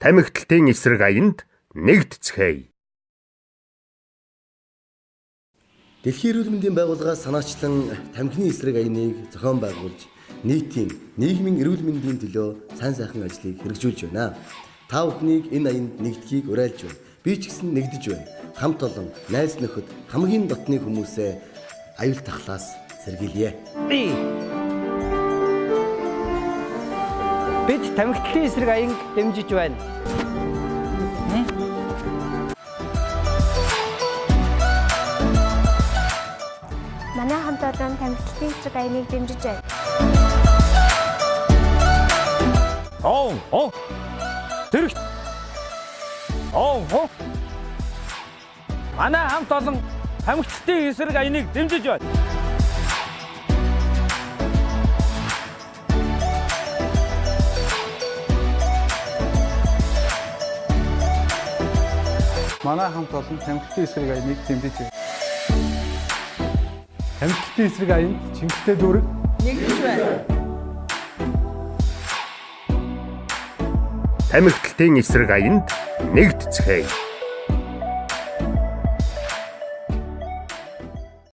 Тамхиталтын эсрэг аянд нэгдэцгээе. Дэлхийн эрүүл мэндийн байгууллага санаачлан тамхины эсрэг аяныг зохион байгуулж нийтийн нийгмийн эрүүл мэндийн төлөө сайн сайхан ажлыг хэрэгжүүлж байна. Та бүхнийг энэ аянд нэгдэхийг уриалж байна. Би ч гэсэн нэгдэж байна. Хамт олон найз нөхөд хамгийн дотны хүмүүсээ аюул тахлаас сэргийлье. Бид тамхитлын эсрэг аянг дэмжиж байна. Манай хамт олон тамхитлын эсрэг аяныг дэмжиж байна. Тэрэгт. Манай хамт олон тамхитлын эсрэг аяныг дэмжиж байна. Манай хамт олон тамхитлын эсрэг аяныг дэмжиж байна. Тамхитлын эсрэг аянд Чингистэй дүүрэг нэгдэж байна. Тамхиталтын эсрэг аянд нэгдэцгээе.